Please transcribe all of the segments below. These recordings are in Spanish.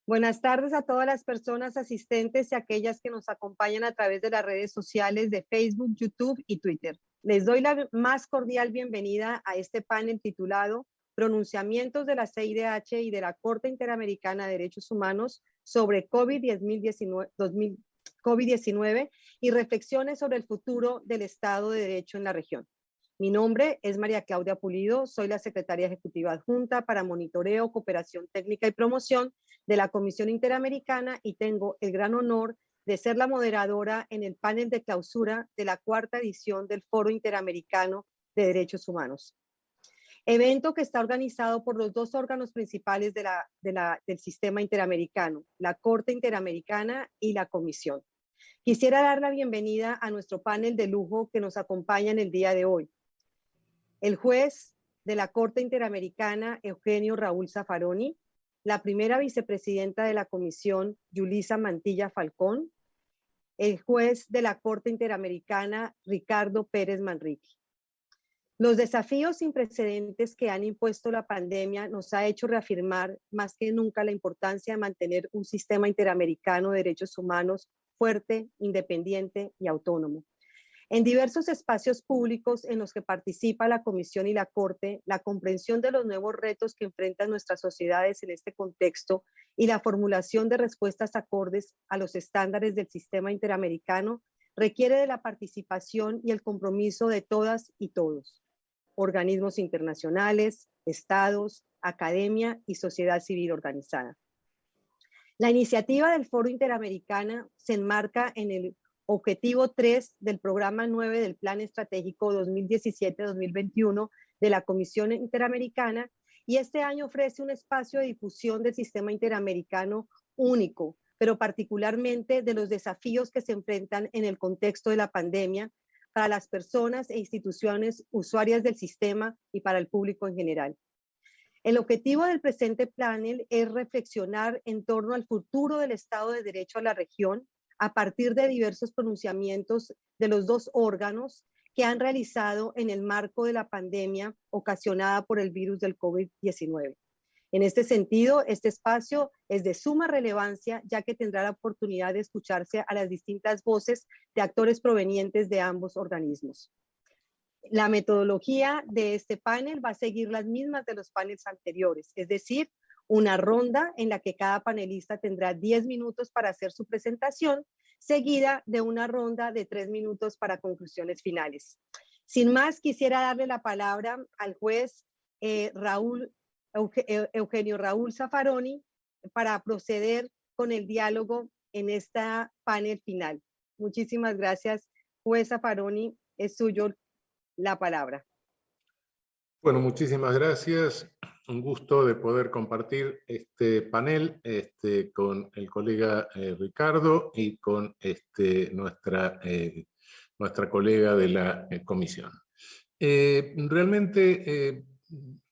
Buenas tardes a todas las personas asistentes y aquellas que nos acompañan a través de las redes sociales de Facebook, YouTube y Twitter. Les doy la más cordial bienvenida a este panel titulado Pronunciamientos de la CIDH y de la Corte Interamericana de Derechos Humanos sobre COVID-19 y reflexiones sobre el futuro del Estado de Derecho en la región. Mi nombre es María Claudia Pulido, soy la Secretaria Ejecutiva Adjunta para Monitoreo, Cooperación Técnica y Promoción de la Comisión Interamericana y tengo el gran honor de ser la moderadora en el panel de clausura de la cuarta edición del Foro Interamericano de Derechos Humanos. Evento que está organizado por los dos órganos principales del sistema interamericano, la Corte Interamericana y la Comisión. Quisiera dar la bienvenida a nuestro panel de lujo que nos acompaña en el día de hoy. El juez de la Corte Interamericana, Eugenio Raúl Zaffaroni, la primera vicepresidenta de la Comisión, Yulisa Mantilla Falcón, el juez de la Corte Interamericana, Ricardo Pérez Manrique. Los desafíos sin precedentes que han impuesto la pandemia nos ha hecho reafirmar más que nunca la importancia de mantener un sistema interamericano de derechos humanos fuerte, independiente y autónomo. En diversos espacios públicos en los que participa la Comisión y la Corte, la comprensión de los nuevos retos que enfrentan nuestras sociedades en este contexto y la formulación de respuestas acordes a los estándares del sistema interamericano requiere de la participación y el compromiso de todas y todos, organismos internacionales, estados, academia y sociedad civil organizada. La iniciativa del Foro Interamericano se enmarca en el Objetivo 3 del Programa 9 del Plan Estratégico 2017-2021 de la Comisión Interamericana y este año ofrece un espacio de difusión del sistema interamericano único, pero particularmente de los desafíos que se enfrentan en el contexto de la pandemia para las personas e instituciones usuarias del sistema y para el público en general. El objetivo del presente panel es reflexionar en torno al futuro del Estado de Derecho a la región a partir de diversos pronunciamientos de los dos órganos que han realizado en el marco de la pandemia ocasionada por el virus del COVID-19. En este sentido, este espacio es de suma relevancia, ya que tendrá la oportunidad de escucharse a las distintas voces de actores provenientes de ambos organismos. La metodología de este panel va a seguir las mismas de los paneles anteriores, es decir, una ronda en la que cada panelista tendrá 10 minutos para hacer su presentación, seguida de una ronda de 3 minutos para conclusiones finales. Sin más, quisiera darle la palabra al juez Eugenio Raúl Zaffaroni para proceder con el diálogo en esta panel final. Muchísimas gracias, juez Zaffaroni, es suyo la palabra. Bueno, muchísimas gracias. Un gusto de poder compartir este panel con el colega Ricardo y con nuestra colega de la comisión. Realmente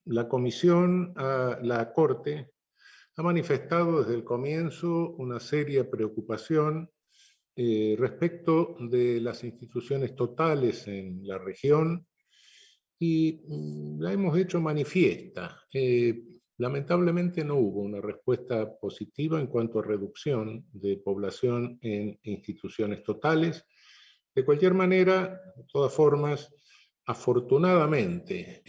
la comisión, la Corte, ha manifestado desde el comienzo una seria preocupación respecto de las instituciones totales en la región y la hemos hecho manifiesta. Lamentablemente no hubo una respuesta positiva en cuanto a reducción de población en instituciones totales. De cualquier manera, de todas formas, afortunadamente,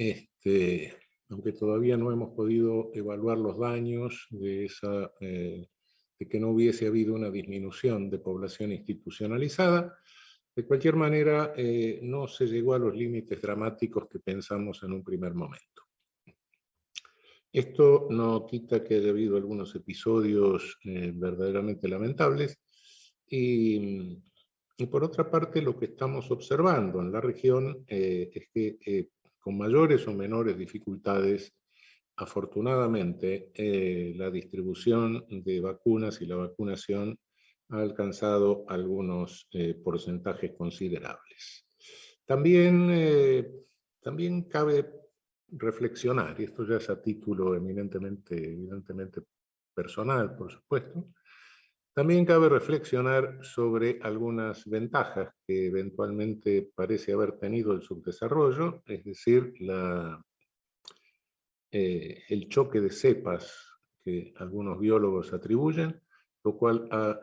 aunque todavía no hemos podido evaluar los daños de que no hubiese habido una disminución de población institucionalizada, de cualquier manera, no se llegó a los límites dramáticos que pensamos en un primer momento. Esto no quita que haya habido algunos episodios verdaderamente lamentables y por otra parte lo que estamos observando en la región es que con mayores o menores dificultades, afortunadamente, la distribución de vacunas y la vacunación ha alcanzado algunos porcentajes considerables. También cabe reflexionar, y esto ya es a título evidentemente personal, por supuesto, también cabe reflexionar sobre algunas ventajas que eventualmente parece haber tenido el subdesarrollo, es decir, el choque de cepas que algunos biólogos atribuyen, lo cual ha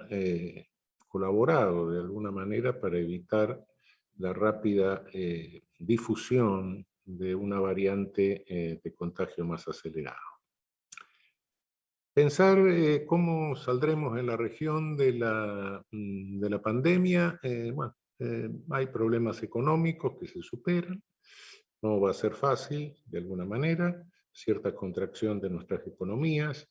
colaborado de alguna manera para evitar la rápida difusión de una variante de contagio más acelerado. Pensar cómo saldremos en la región de la pandemia, bueno, hay problemas económicos que se superan, no va a ser fácil de alguna manera, cierta contracción de nuestras economías,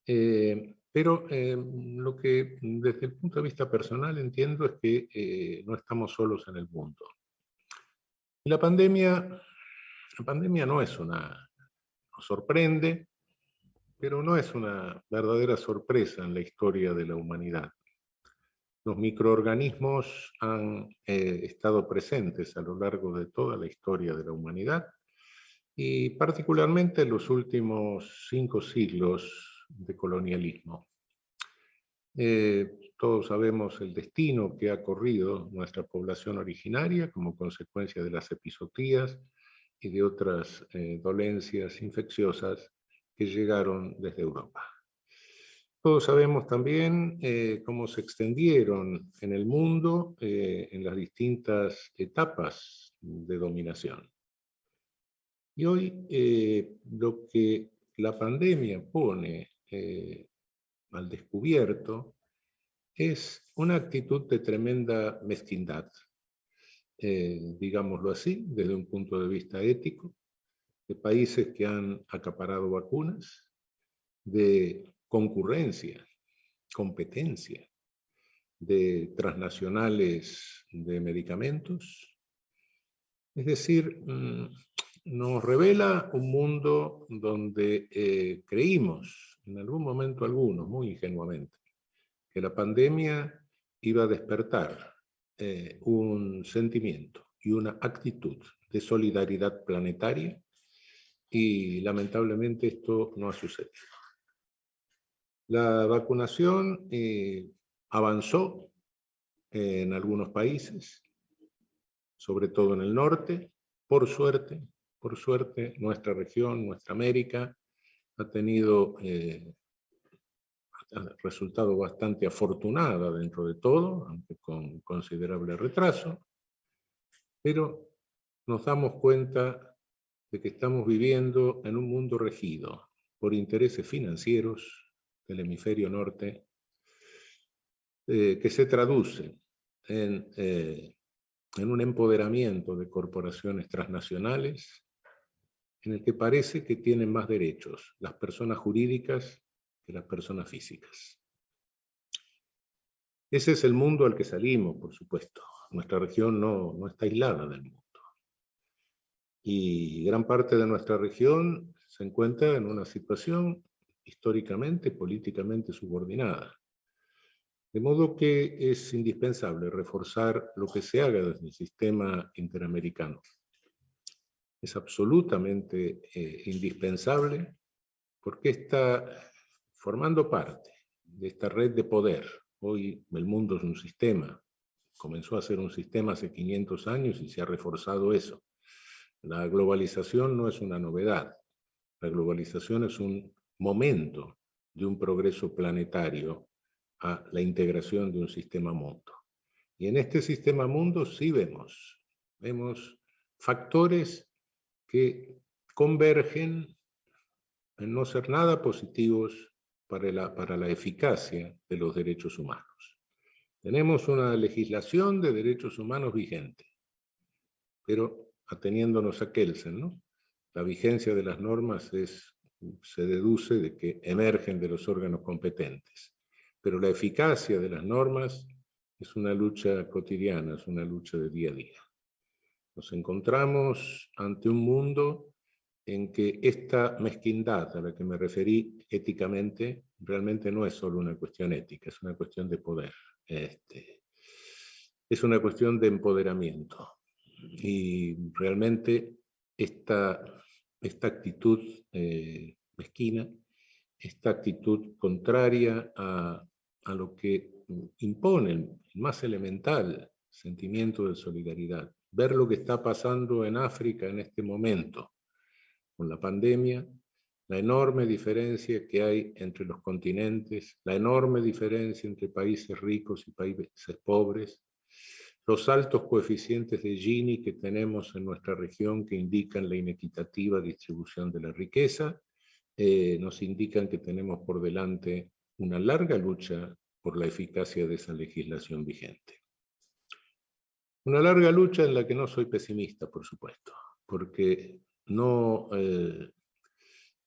pero lo que desde el punto de vista personal entiendo es que no estamos solos en el mundo. Y la pandemia no es nos sorprende, pero no es una verdadera sorpresa en la historia de la humanidad. Los microorganismos han estado presentes a lo largo de toda la historia de la humanidad y particularmente en los últimos 5 siglos de colonialismo. Todos sabemos el destino que ha corrido nuestra población originaria como consecuencia de las epizootías y de otras dolencias infecciosas que llegaron desde Europa. Todos sabemos también cómo se extendieron en el mundo en las distintas etapas de dominación. Y hoy lo que la pandemia pone al descubierto es una actitud de tremenda mezquindad, digámoslo así, desde un punto de vista ético, de países que han acaparado vacunas, de concurrencia, competencia, de transnacionales de medicamentos. Es decir, nos revela un mundo donde creímos, en algún momento algunos, muy ingenuamente, que la pandemia iba a despertar un sentimiento y una actitud de solidaridad planetaria, y lamentablemente esto no ha sucedido. La vacunación avanzó en algunos países, sobre todo en el norte. Por suerte, nuestra región, nuestra América, ha tenido resultado bastante afortunada dentro de todo, aunque con considerable retraso, pero nos damos cuenta de que estamos viviendo en un mundo regido por intereses financieros del hemisferio norte, que se traduce en un empoderamiento de corporaciones transnacionales en el que parece que tienen más derechos las personas jurídicas que las personas físicas. Ese es el mundo al que salimos, por supuesto. Nuestra región no está aislada del mundo. Y gran parte de nuestra región se encuentra en una situación históricamente, políticamente subordinada. De modo que es indispensable reforzar lo que se haga desde el sistema interamericano. Es absolutamente indispensable porque está formando parte de esta red de poder. Hoy el mundo es un sistema. Comenzó a ser un sistema hace 500 años y se ha reforzado eso. La globalización no es una novedad. La globalización es un momento de un progreso planetario a la integración de un sistema mundo. Y en este sistema mundo sí vemos factores que convergen en no ser nada positivos para la eficacia de los derechos humanos. Tenemos una legislación de derechos humanos vigente, pero ateniéndonos a Kelsen, ¿no? La vigencia de las normas se deduce de que emergen de los órganos competentes, pero la eficacia de las normas es una lucha cotidiana, es una lucha de día a día. Nos encontramos ante un mundo en que esta mezquindad a la que me referí éticamente realmente no es solo una cuestión ética, es una cuestión de poder. Es una cuestión de empoderamiento. Y realmente esta actitud mezquina, esta actitud contraria a lo que impone el más elemental sentimiento de solidaridad. Ver lo que está pasando en África en este momento, con la pandemia, la enorme diferencia que hay entre los continentes, la enorme diferencia entre países ricos y países pobres, los altos coeficientes de Gini que tenemos en nuestra región que indican la inequitativa distribución de la riqueza, nos indican que tenemos por delante una larga lucha por la eficacia de esa legislación vigente. Una larga lucha en la que no soy pesimista, por supuesto, porque no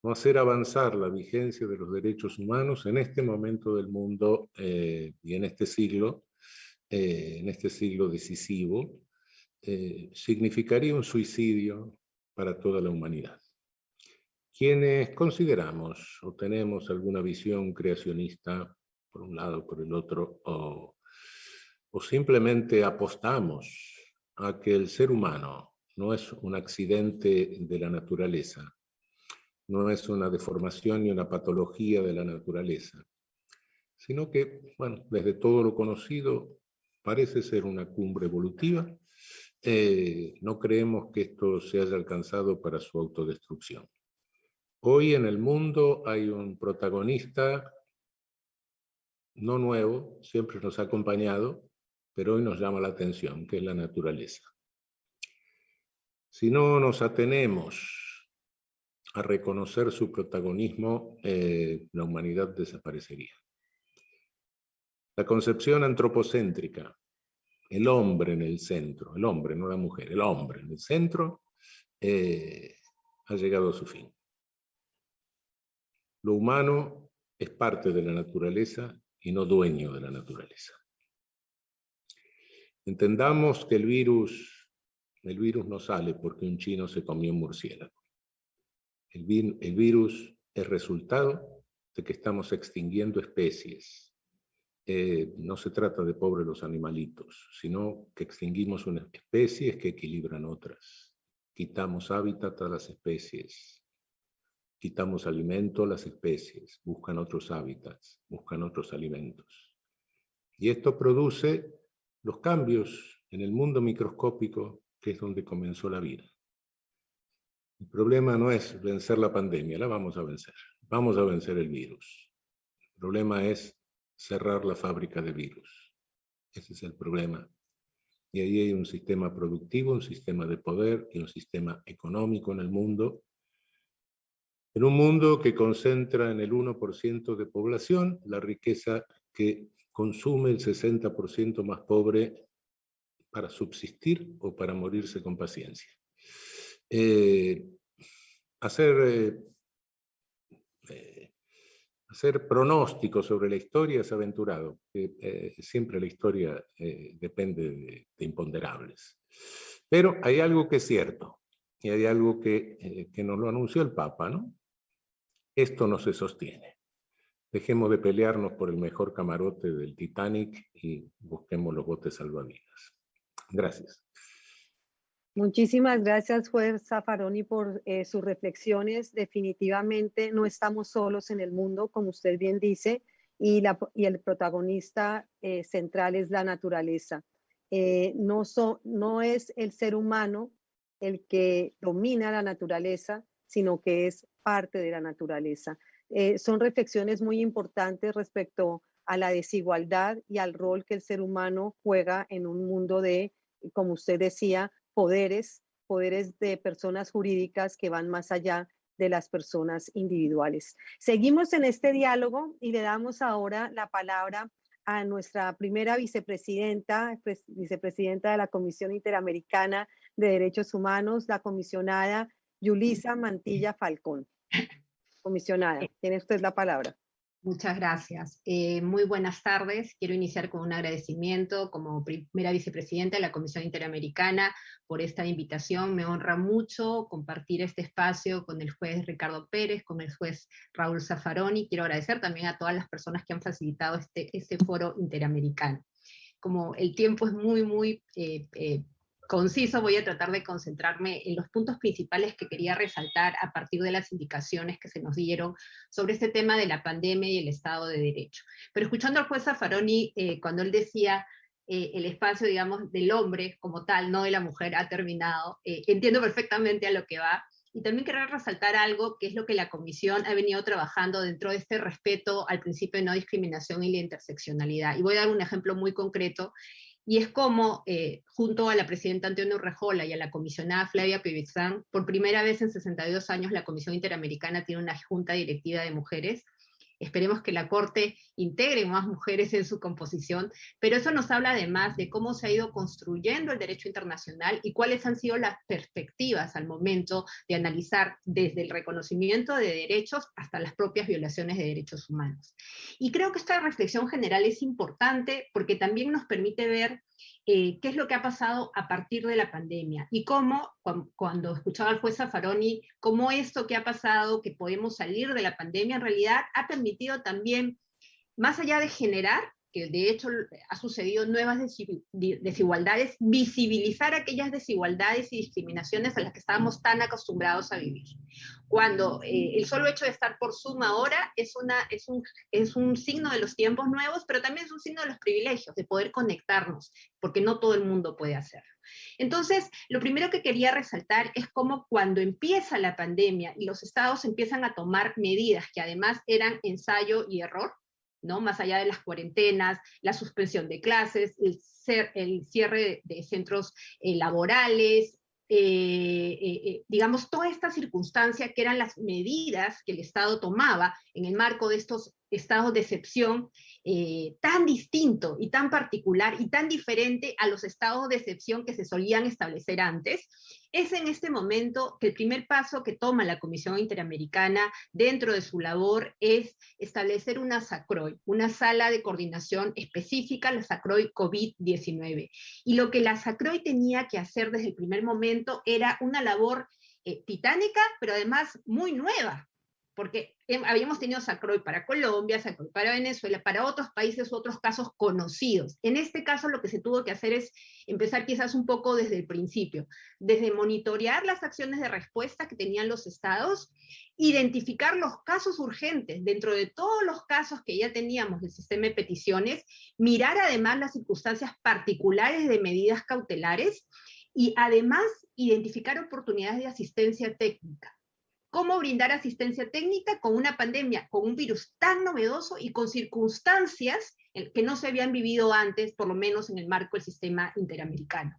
hacer avanzar la vigencia de los derechos humanos en este momento del mundo y en este siglo decisivo, significaría un suicidio para toda la humanidad. Quienes consideramos o tenemos alguna visión creacionista, por un lado o por el otro, o simplemente apostamos a que el ser humano no es un accidente de la naturaleza, no es una deformación ni una patología de la naturaleza, sino que, bueno, desde todo lo conocido, parece ser una cumbre evolutiva. No creemos que esto se haya alcanzado para su autodestrucción. Hoy en el mundo hay un protagonista no nuevo, siempre nos ha acompañado, pero hoy nos llama la atención, que es la naturaleza. Si no nos atenemos a reconocer su protagonismo, la humanidad desaparecería. La concepción antropocéntrica, el hombre en el centro, el hombre, no la mujer, el hombre en el centro, ha llegado a su fin. Lo humano es parte de la naturaleza y no dueño de la naturaleza. Entendamos que el virus no sale porque un chino se comió un murciélago. El virus es resultado de que estamos extinguiendo especies. No se trata de pobres los animalitos, sino que extinguimos unas especies que equilibran otras. Quitamos hábitat a las especies. Quitamos alimento a las especies, buscan otros hábitats, buscan otros alimentos. Y esto produce los cambios en el mundo microscópico, que es donde comenzó la vida. El problema no es vencer la pandemia, la vamos a vencer. Vamos a vencer el virus. El problema es cerrar la fábrica de virus. Ese es el problema. Y ahí hay un sistema productivo, un sistema de poder y un sistema económico en el mundo. En un mundo que concentra en el 1% de población la riqueza que consume el 60% más pobre para subsistir o para morirse con paciencia. Hacer pronósticos sobre la historia es aventurado. Siempre la historia depende de imponderables. Pero hay algo que es cierto, y hay algo que nos lo anunció el Papa, ¿no? Esto no se sostiene. Dejemos de pelearnos por el mejor camarote del Titanic y busquemos los botes salvavidas. Gracias. Muchísimas gracias, juez Zaffaroni, por sus reflexiones. Definitivamente no estamos solos en el mundo, como usted bien dice, y el protagonista central es la naturaleza. No es el ser humano el que domina la naturaleza, sino que es parte de la naturaleza. Son reflexiones muy importantes respecto a la desigualdad y al rol que el ser humano juega en un mundo de, como usted decía, poderes de personas jurídicas que van más allá de las personas individuales. Seguimos en este diálogo y le damos ahora la palabra a nuestra primera vicepresidenta de la Comisión Interamericana de Derechos Humanos, la comisionada Yulisa Mantilla Falcón. Comisionada, tiene usted la palabra. Muchas gracias. Muy buenas tardes. Quiero iniciar con un agradecimiento como primera vicepresidenta de la Comisión Interamericana por esta invitación. Me honra mucho compartir este espacio con el juez Ricardo Pérez, con el juez Raúl Zaffaroni. Quiero agradecer también a todas las personas que han facilitado este foro interamericano. Como el tiempo es muy conciso, voy a tratar de concentrarme en los puntos principales que quería resaltar a partir de las indicaciones que se nos dieron sobre este tema de la pandemia y el Estado de Derecho. Pero escuchando al juez Zaffaroni, cuando él decía el espacio, digamos, del hombre como tal, no de la mujer, ha terminado, entiendo perfectamente a lo que va, y también querer resaltar algo que es lo que la Comisión ha venido trabajando dentro de este respeto al principio de no discriminación y la interseccionalidad. Y voy a dar un ejemplo muy concreto, y es como, junto a la presidenta Antonio Urrejola y a la comisionada Flavia Pivizán, por primera vez en 62 años la Comisión Interamericana tiene una junta directiva de mujeres. Esperemos que la Corte integre más mujeres en su composición, pero eso nos habla además de cómo se ha ido construyendo el derecho internacional y cuáles han sido las perspectivas al momento de analizar desde el reconocimiento de derechos hasta las propias violaciones de derechos humanos. Y creo que esta reflexión general es importante porque también nos permite ver qué es lo que ha pasado a partir de la pandemia y cómo, cuando escuchaba al juez Zaffaroni, cómo esto que ha pasado, que podemos salir de la pandemia, en realidad ha permitido también, más allá de generar, que de hecho ha sucedido nuevas desigualdades, visibilizar aquellas desigualdades y discriminaciones a las que estábamos tan acostumbrados a vivir. Cuando el solo hecho de estar por Zoom ahora es un signo de los tiempos nuevos, pero también es un signo de los privilegios, de poder conectarnos, porque no todo el mundo puede hacerlo. Entonces, lo primero que quería resaltar es cómo cuando empieza la pandemia y los estados empiezan a tomar medidas que además eran ensayo y error, ¿no? Más allá de las cuarentenas, la suspensión de clases, el cierre de centros laborales, digamos, toda esta circunstancia que eran las medidas que el Estado tomaba en el marco de estos estados de excepción, tan distinto y tan particular y tan diferente a los estados de excepción que se solían establecer antes, es en este momento que el primer paso que toma la Comisión Interamericana dentro de su labor es establecer una SACROI, una sala de coordinación específica, la SACROI COVID-19. Y lo que la SACROI tenía que hacer desde el primer momento era una labor titánica, pero además muy nueva, porque habíamos tenido SACROI para Colombia, SACROI para Venezuela, para otros países, otros casos conocidos. En este caso lo que se tuvo que hacer es empezar quizás un poco desde el principio, desde monitorear las acciones de respuesta que tenían los estados, identificar los casos urgentes dentro de todos los casos que ya teníamos del sistema de peticiones, mirar además las circunstancias particulares de medidas cautelares y además identificar oportunidades de asistencia técnica. ¿Cómo brindar asistencia técnica con una pandemia, con un virus tan novedoso y con circunstancias que no se habían vivido antes, por lo menos en el marco del sistema interamericano?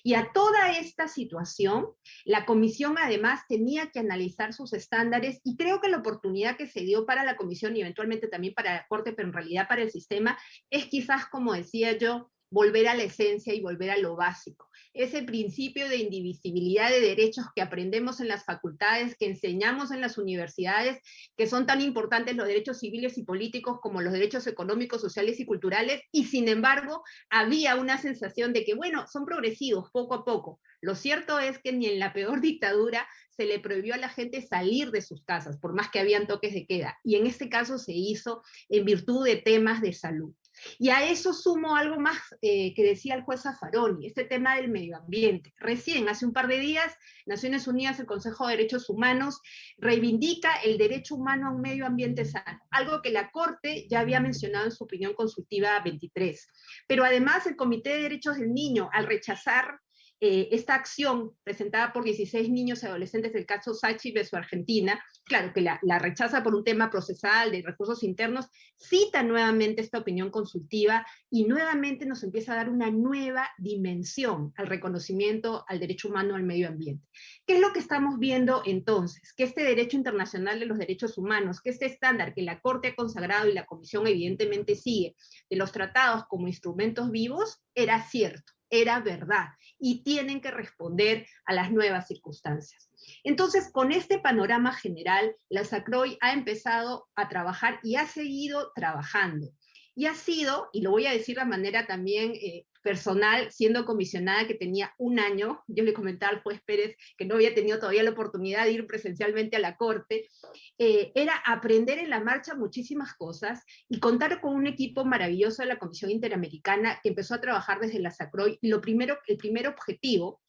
Y a toda esta situación, la Comisión además tenía que analizar sus estándares, y creo que la oportunidad que se dio para la Comisión y eventualmente también para la Corte, pero en realidad para el sistema, es quizás, como decía yo, volver a la esencia y volver a lo básico. Ese principio de indivisibilidad de derechos que aprendemos en las facultades, que enseñamos en las universidades, que son tan importantes los derechos civiles y políticos como los derechos económicos, sociales y culturales, y sin embargo había una sensación de que, bueno, son progresivos poco a poco. Lo cierto es que ni en la peor dictadura se le prohibió a la gente salir de sus casas, por más que habían toques de queda, y en este caso se hizo en virtud de temas de salud. Y a eso sumo algo más que decía el juez Zaffaroni, este tema del medio ambiente. Recién, hace un par de días, Naciones Unidas, el Consejo de Derechos Humanos, reivindica el derecho humano a un medio ambiente sano, algo que la Corte ya había mencionado en su opinión consultiva 23. Pero además el Comité de Derechos del Niño, al rechazar esta acción presentada por 16 niños y adolescentes del caso Sachi versus Argentina, claro que la rechaza por un tema procesal de recursos internos, cita nuevamente esta opinión consultiva y nuevamente nos empieza a dar una nueva dimensión al reconocimiento al derecho humano al medio ambiente. ¿Qué es lo que estamos viendo entonces? Que este derecho internacional de los derechos humanos, que este estándar que la Corte ha consagrado y la Comisión evidentemente sigue, de los tratados como instrumentos vivos, era cierto, era verdad, y tienen que responder a las nuevas circunstancias. Entonces, con este panorama general, la SACROI ha empezado a trabajar y ha seguido trabajando. Y ha sido, y lo voy a decir de manera también personal, siendo comisionada que tenía un año, yo le comentaba al juez Pérez que no había tenido todavía la oportunidad de ir presencialmente a la Corte, era aprender en la marcha muchísimas cosas y contar con un equipo maravilloso de la Comisión Interamericana que empezó a trabajar desde la SACROI. El primer objetivo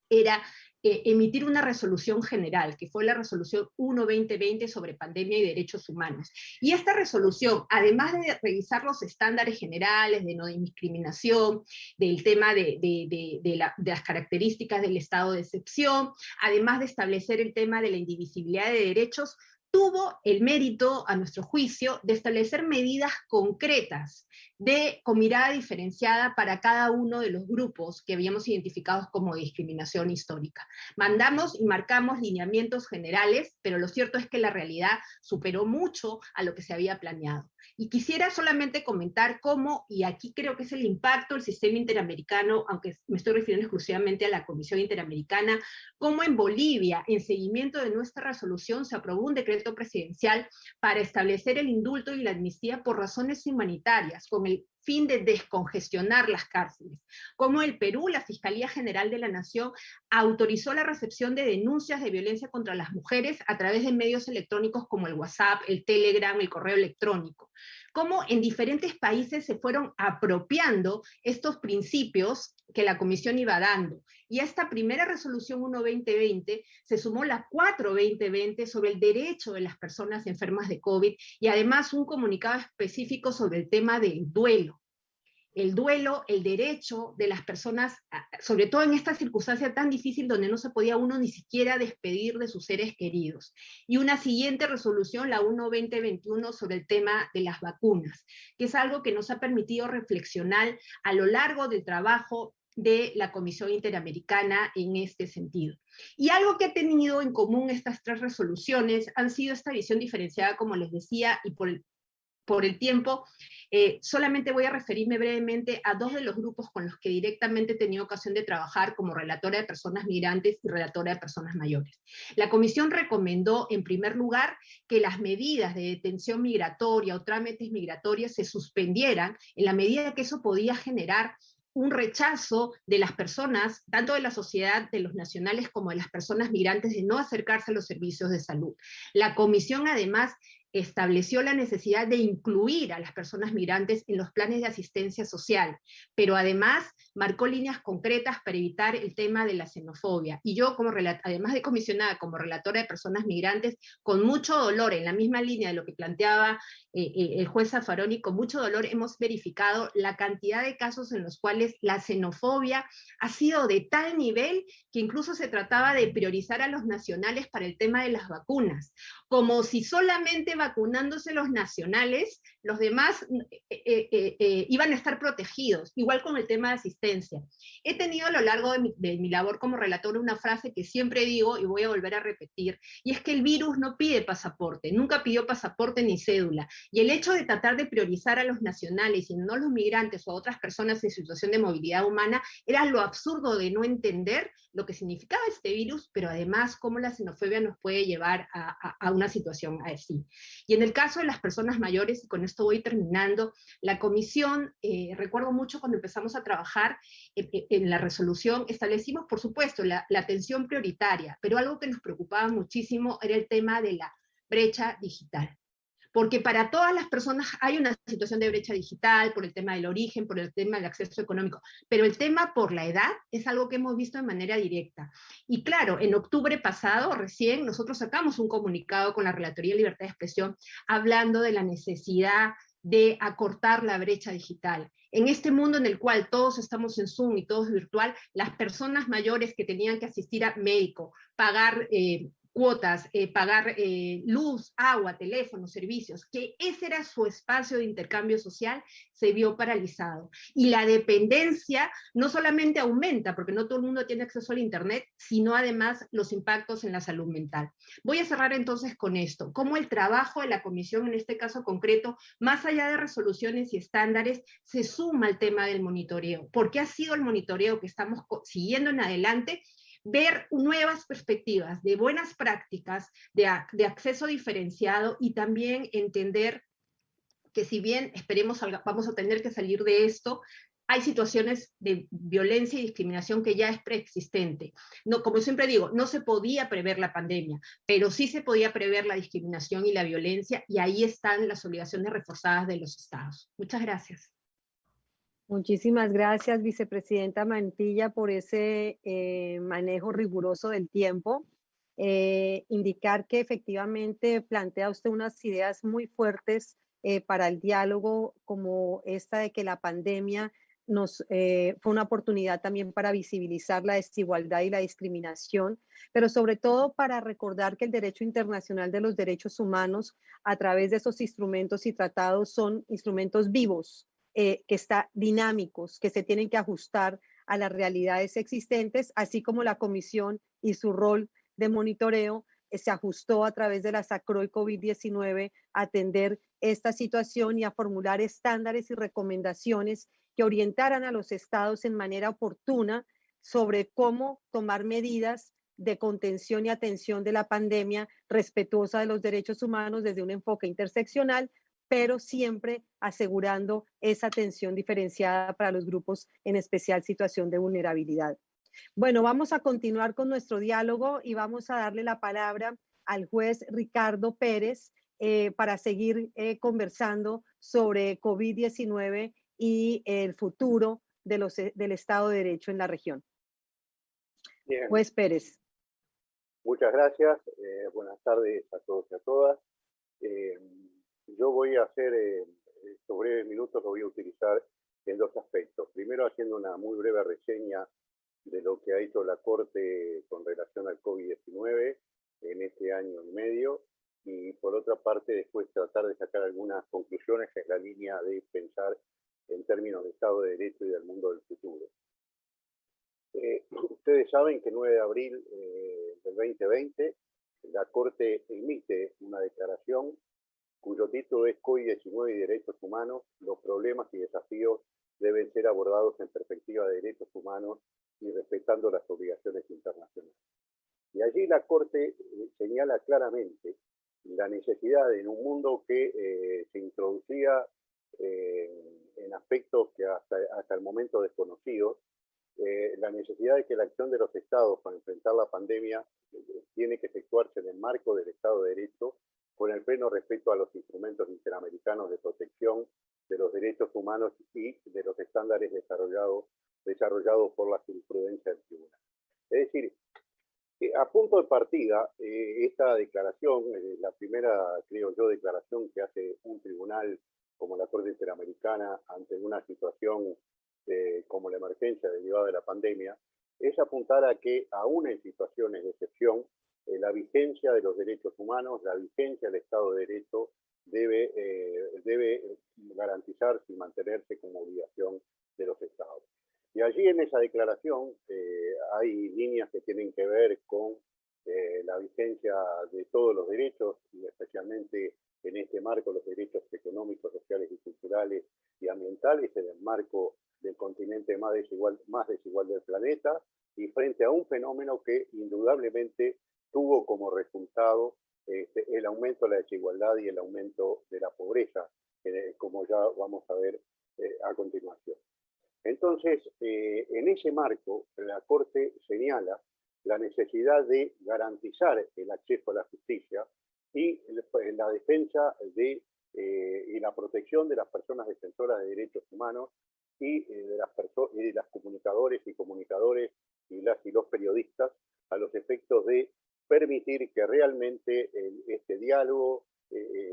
era emitir una resolución general, que fue la resolución 1/2020 sobre pandemia y derechos humanos. Y esta resolución, además de revisar los estándares generales de no discriminación, del tema de las características del estado de excepción, además de establecer el tema de la indivisibilidad de derechos, tuvo el mérito, a nuestro juicio, de establecer medidas concretas con mirada diferenciada para cada uno de los grupos que habíamos identificado como discriminación histórica. Mandamos y marcamos lineamientos generales, pero lo cierto es que la realidad superó mucho a lo que se había planeado. Y quisiera solamente comentar cómo, y aquí creo que es el impacto del sistema interamericano, aunque me estoy refiriendo exclusivamente a la Comisión Interamericana, cómo en Bolivia, en seguimiento de nuestra resolución, se aprobó un decreto presidencial para establecer el indulto y la amnistía por razones humanitarias, con el fin de descongestionar las cárceles. Como el Perú, la Fiscalía General de la Nación autorizó la recepción de denuncias de violencia contra las mujeres a través de medios electrónicos como el WhatsApp, el Telegram, el correo electrónico. Cómo en diferentes países se fueron apropiando estos principios que la Comisión iba dando. Y a esta primera resolución 1/2020 se sumó la 4/2020 sobre el derecho de las personas enfermas de COVID y además un comunicado específico sobre el tema del duelo. El duelo, el derecho de las personas, sobre todo en esta circunstancia tan difícil donde no se podía uno ni siquiera despedir de sus seres queridos. Y una siguiente resolución, la 1/2021, sobre el tema de las vacunas, que es algo que nos ha permitido reflexionar a lo largo del trabajo de la Comisión Interamericana en este sentido. Y algo que ha tenido en común estas tres resoluciones han sido esta visión diferenciada, como les decía, y por el tiempo, solamente voy a referirme brevemente a dos de los grupos con los que directamente he tenido ocasión de trabajar como relatora de personas migrantes y relatora de personas mayores. La Comisión recomendó, en primer lugar, que las medidas de detención migratoria o trámites migratorios se suspendieran en la medida que eso podía generar un rechazo de las personas, tanto de la sociedad, de los nacionales, como de las personas migrantes, de no acercarse a los servicios de salud. La Comisión, además, estableció la necesidad de incluir a las personas migrantes en los planes de asistencia social, pero además marcó líneas concretas para evitar el tema de la xenofobia. Y yo, además de comisionada como relatora de personas migrantes, con mucho dolor, en la misma línea de lo que planteaba el juez Zaffaroni, con mucho dolor hemos verificado la cantidad de casos en los cuales la xenofobia ha sido de tal nivel que incluso se trataba de priorizar a los nacionales para el tema de las vacunas, como si solamente vacunándose los nacionales, los demás iban a estar protegidos, igual con el tema de asistencia. He tenido a lo largo de mi labor como relatora una frase que siempre digo y voy a volver a repetir, y es que el virus no pide pasaporte, nunca pidió pasaporte ni cédula, y el hecho de tratar de priorizar a los nacionales y no a los migrantes o a otras personas en situación de movilidad humana era lo absurdo de no entender lo que significaba este virus, pero además cómo la xenofobia nos puede llevar a una situación así. Y en el caso de las personas mayores, y con esto voy terminando, la comisión, recuerdo mucho cuando empezamos a trabajar en la resolución, establecimos, por supuesto, la atención prioritaria, pero algo que nos preocupaba muchísimo era el tema de la brecha digital. Porque para todas las personas hay una situación de brecha digital, por el tema del origen, por el tema del acceso económico, pero el tema por la edad es algo que hemos visto de manera directa. Y claro, en octubre pasado, recién, nosotros sacamos un comunicado con la Relatoría de Libertad de Expresión hablando de la necesidad de acortar la brecha digital. En este mundo en el cual todos estamos en Zoom y todo es virtual, las personas mayores que tenían que asistir a médico, pagar cuotas, pagar luz, agua, teléfono, servicios, que ese era su espacio de intercambio social, se vio paralizado. Y la dependencia no solamente aumenta, porque no todo el mundo tiene acceso al internet, sino además los impactos en la salud mental. Voy a cerrar entonces con esto, cómo el trabajo de la comisión, en este caso concreto, más allá de resoluciones y estándares, se suma al tema del monitoreo, porque ha sido el monitoreo que estamos siguiendo en adelante, ver nuevas perspectivas de buenas prácticas, de acceso diferenciado y también entender que si bien esperemos vamos a tener que salir de esto, hay situaciones de violencia y discriminación que ya es preexistente. No, como siempre digo, no se podía prever la pandemia, pero sí se podía prever la discriminación y la violencia, y ahí están las obligaciones reforzadas de los estados. Muchas gracias. Muchísimas gracias, vicepresidenta Mantilla, por ese manejo riguroso del tiempo. Indicar que efectivamente plantea usted unas ideas muy fuertes para el diálogo, como esta de que la pandemia fue una oportunidad también para visibilizar la desigualdad y la discriminación, pero sobre todo para recordar que el derecho internacional de los derechos humanos, a través de esos instrumentos y tratados, son instrumentos vivos, que están dinámicos, que se tienen que ajustar a las realidades existentes, así como la Comisión y su rol de monitoreo se ajustó a través de la SACROI COVID-19 a atender esta situación y a formular estándares y recomendaciones que orientaran a los estados en manera oportuna sobre cómo tomar medidas de contención y atención de la pandemia respetuosa de los derechos humanos desde un enfoque interseccional, pero siempre asegurando esa atención diferenciada para los grupos en especial situación de vulnerabilidad. Bueno, vamos a continuar con nuestro diálogo y vamos a darle la palabra al juez Ricardo Pérez para seguir conversando sobre COVID-19 y el futuro del Estado de Derecho en la región. Bien. Juez Pérez. Muchas gracias. Buenas tardes a todos y a todas. Yo voy a hacer, estos breves minutos lo voy a utilizar en dos aspectos. Primero, haciendo una muy breve reseña de lo que ha hecho la Corte con relación al COVID-19 en este año y medio, y por otra parte, después tratar de sacar algunas conclusiones en la línea de pensar en términos de Estado de Derecho y del mundo del futuro. Ustedes saben que el 9 de abril del 2020 la Corte emite una declaración cuyo título es COVID-19 y Derechos Humanos, los problemas y desafíos deben ser abordados en perspectiva de derechos humanos y respetando las obligaciones internacionales. Y allí la Corte señala claramente la necesidad en un mundo que se introducía en aspectos que hasta el momento desconocidos, la necesidad de que la acción de los estados para enfrentar la pandemia tiene que efectuarse en el marco del Estado de Derecho, con el pleno respeto a los instrumentos interamericanos de protección de los derechos humanos y de los estándares desarrollados por la jurisprudencia del tribunal. Es decir, a punto de partida, esta declaración, la primera, creo yo, declaración que hace un tribunal como la Corte Interamericana ante una situación como la emergencia derivada de la pandemia, es apuntar a que aún en situaciones de excepción, la vigencia de los derechos humanos, la vigencia del Estado de Derecho debe garantizarse y mantenerse como obligación de los Estados. Y allí en esa declaración hay líneas que tienen que ver con la vigencia de todos los derechos, y especialmente en este marco los derechos económicos, sociales y culturales y ambientales, en el marco del continente más desigual del planeta, y frente a un fenómeno que indudablemente tuvo como resultado el aumento de la desigualdad y el aumento de la pobreza, como ya vamos a ver a continuación. Entonces, en ese marco, la Corte señala la necesidad de garantizar el acceso a la justicia y la defensa y la protección de las personas defensoras de derechos humanos y de las comunicadores y los periodistas, a los efectos de permitir que realmente este diálogo,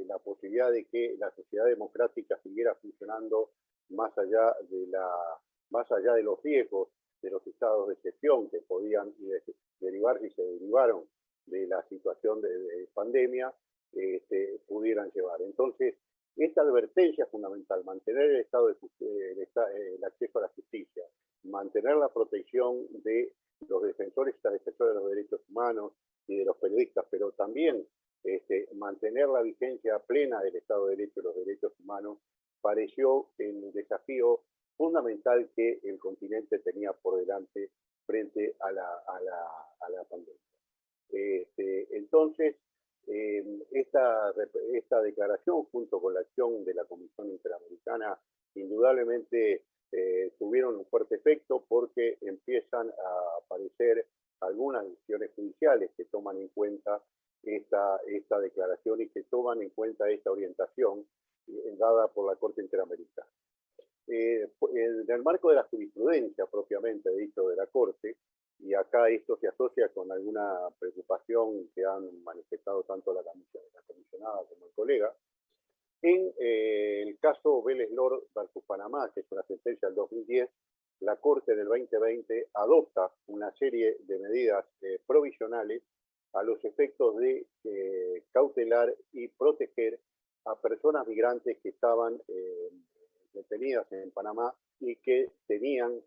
la posibilidad de que la sociedad democrática siguiera funcionando más allá de los riesgos de los estados de excepción que podían derivarse y se derivaron de la situación de pandemia, pudieran llevar. Entonces, esta advertencia es fundamental: mantener el acceso a la justicia, mantener la protección de los defensores y las defensoras de los derechos humanos y de los periodistas, pero también mantener la vigencia plena del Estado de Derecho y los derechos humanos, pareció el desafío fundamental que el continente tenía por delante frente a la pandemia. Entonces, esta declaración, junto con la acción de la Comisión Interamericana, indudablemente tuvieron un fuerte efecto, porque empiezan a aparecer algunas decisiones judiciales que toman en cuenta esta declaración y que toman en cuenta esta orientación dada por la Corte Interamericana. En el marco de la jurisprudencia propiamente dicho de la Corte, y acá esto se asocia con alguna preocupación que han manifestado tanto la comisionada como el colega, en el caso Vélez Lord versus Panamá, que es una sentencia del 2010, la Corte en el 2020 adopta una serie de medidas provisionales a los efectos de cautelar y proteger a personas migrantes que estaban detenidas en Panamá y que tenían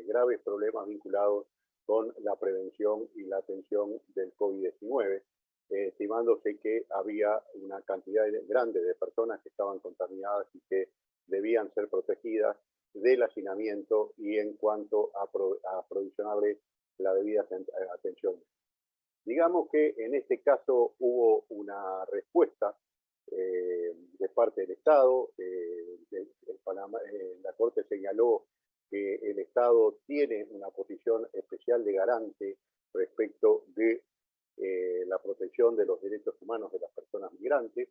graves problemas vinculados con la prevención y la atención del COVID-19, estimándose que había una cantidad grande de personas que estaban contaminadas y que debían ser protegidas del hacinamiento y en cuanto a provisionarles la debida atención. Digamos que en este caso hubo una respuesta de parte del Estado. La Corte señaló que el Estado tiene una posición especial de garante respecto de la protección de los derechos humanos de las personas migrantes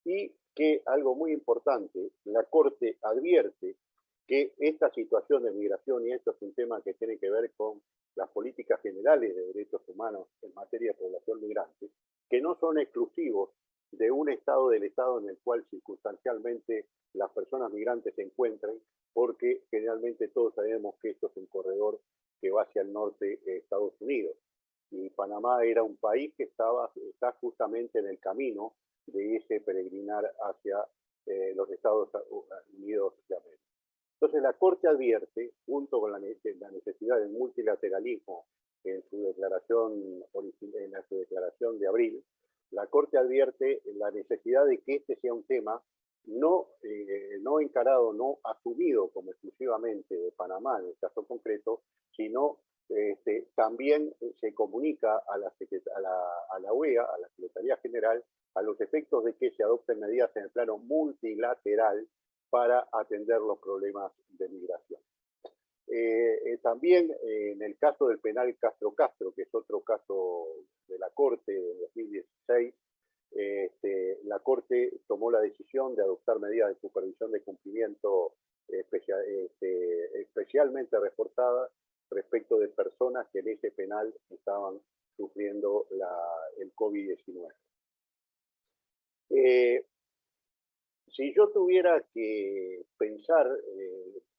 y que, algo muy importante, la Corte advierte que esta situación de migración, y esto es un tema que tiene que ver con las políticas generales de derechos humanos en materia de población migrante, que no son exclusivos de un estado del Estado en el cual circunstancialmente las personas migrantes se encuentren, porque generalmente todos sabemos que esto es un corredor que va hacia el norte de Estados Unidos. Y Panamá era un país que está justamente en el camino de ese peregrinar hacia los Estados Unidos de América. Entonces la Corte advierte, junto con la necesidad del multilateralismo en su declaración de abril, la Corte advierte la necesidad de que este sea un tema no encarado, no asumido como exclusivamente de Panamá en el caso concreto, sino también se comunica a la OEA, a la Secretaría General, a los efectos de que se adopten medidas en el plano multilateral para atender los problemas de migración. También en el caso del penal Castro Castro, que es otro caso de la Corte de 2016, la Corte tomó la decisión de adoptar medidas de supervisión de cumplimiento especialmente reforzadas respecto de personas que en ese penal estaban sufriendo el COVID-19. Si yo tuviera que pensar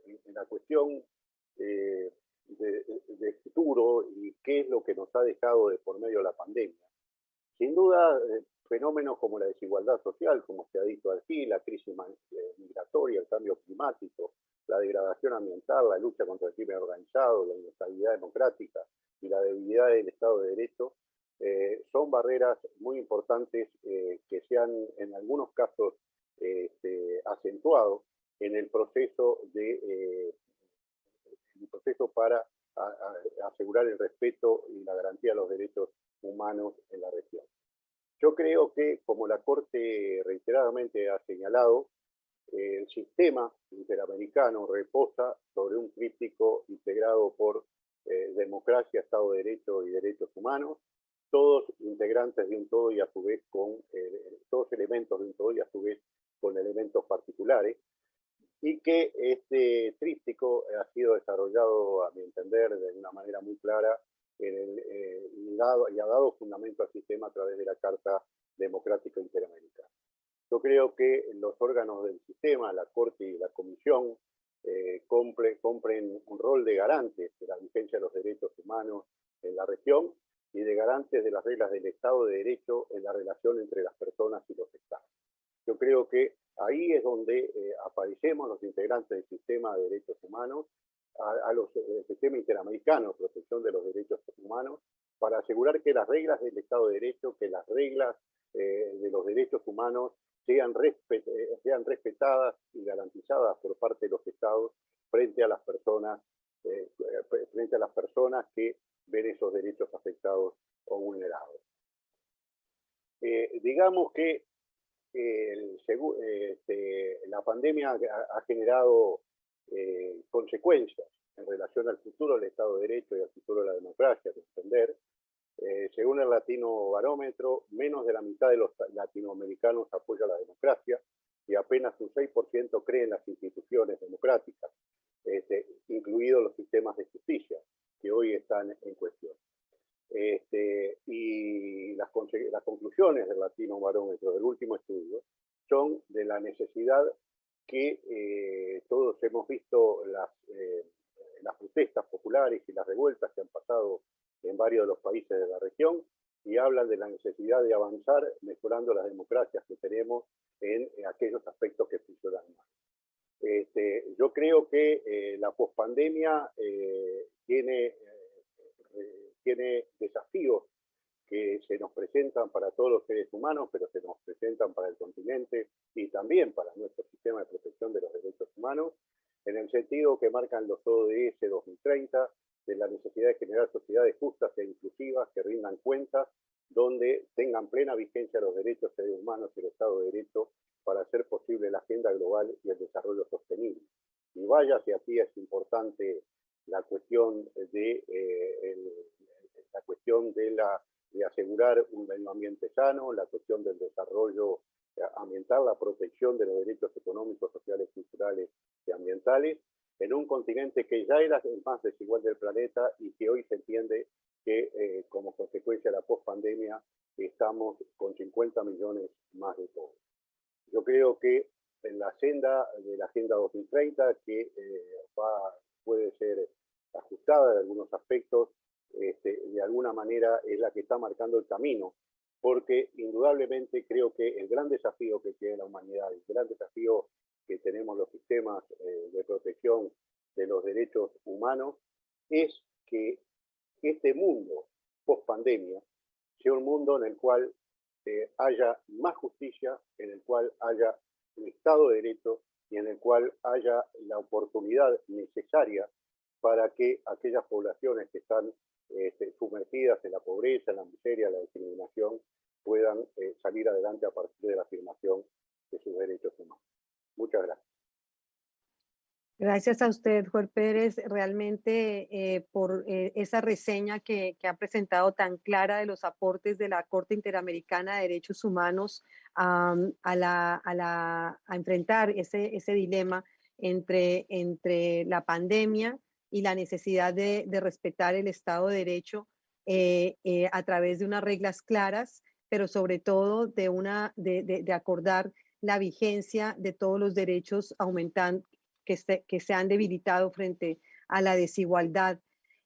en la cuestión de futuro y qué es lo que nos ha dejado de por medio la pandemia, sin duda fenómenos como la desigualdad social, como se ha dicho aquí, la crisis migratoria, el cambio climático, la degradación ambiental, la lucha contra el crimen organizado, la inestabilidad democrática y la debilidad del Estado de Derecho, son barreras muy importantes que se han en algunos casos acentuado en el proceso para asegurar el respeto y la garantía de los derechos humanos en la región. Yo creo que, como la Corte reiteradamente ha señalado, el sistema interamericano reposa sobre un tríptico integrado por democracia, Estado de Derecho y derechos humanos, todos integrantes de un todo y a su vez con todos elementos de un todo y a su vez con elementos particulares, y que este tríptico ha sido desarrollado, a mi entender, de una manera muy clara y ha dado fundamento al sistema a través de la Carta Democrática Interamericana. Yo creo que los órganos del sistema, la Corte y la Comisión, cumplen un rol de garantes de la vigencia de los derechos humanos en la región y de garantes de las reglas del Estado de Derecho en la relación entre las personas y los Estados. Yo creo que ahí es donde aparecemos los integrantes del sistema de derechos humanos, el sistema interamericano de protección de los derechos humanos, para asegurar que las reglas del Estado de Derecho, que las reglas de los derechos humanos sean respetadas y garantizadas por parte de los Estados frente a las personas que ven esos derechos afectados o vulnerados. Digamos que la pandemia ha generado consecuencias en relación al futuro del Estado de Derecho y al futuro de la democracia, de entender. Según el Latino Barómetro, menos de la mitad de los latinoamericanos apoya la democracia y apenas un 6% cree en las instituciones democráticas, incluidos los sistemas de justicia, que hoy están en cuestión. Y las conclusiones del Latino Barómetro del último estudio son de la necesidad que todos hemos visto las protestas populares y las revueltas que han pasado en varios de los países de la región, y hablan de la necesidad de avanzar mejorando las democracias que tenemos en aquellos aspectos que funcionan mal. Yo creo que la pospandemia tiene desafíos que se nos presentan para todos los seres humanos, pero se nos presentan para el continente y también para nuestro sistema de protección de los derechos humanos, en el sentido que marcan los ODS 2030, de la necesidad de generar sociedades justas e inclusivas que rindan cuentas, donde tengan plena vigencia los derechos de los humanos y el Estado de Derecho para hacer posible la agenda global y el desarrollo sostenible. Y vaya que aquí es importante la cuestión de asegurar un medio ambiente sano, la cuestión del desarrollo ambiental, la protección de los derechos económicos, sociales, culturales y ambientales, en un continente que ya era el más desigual del planeta y que hoy se entiende que como consecuencia de la pospandemia estamos con 50 millones más de pobres. Yo creo que en la senda de la Agenda 2030, que puede ser ajustada en algunos aspectos, de alguna manera es la que está marcando el camino, porque indudablemente creo que el gran desafío que tiene la humanidad, el gran desafío que tenemos los sistemas de protección de los derechos humanos, es que este mundo post-pandemia sea un mundo en el cual haya más justicia, en el cual haya un Estado de Derecho y en el cual haya la oportunidad necesaria para que aquellas poblaciones que están sumergidas en la pobreza, en la miseria, en la discriminación, puedan salir adelante a partir de la afirmación de sus derechos humanos. Muchas gracias. Gracias a usted, Juan Pérez, realmente por esa reseña que ha presentado tan clara de los aportes de la Corte Interamericana de Derechos Humanos a enfrentar ese dilema entre la pandemia y la necesidad de respetar el Estado de Derecho a través de unas reglas claras, pero sobre todo de acordar la vigencia de todos los derechos que se han debilitado frente a la desigualdad.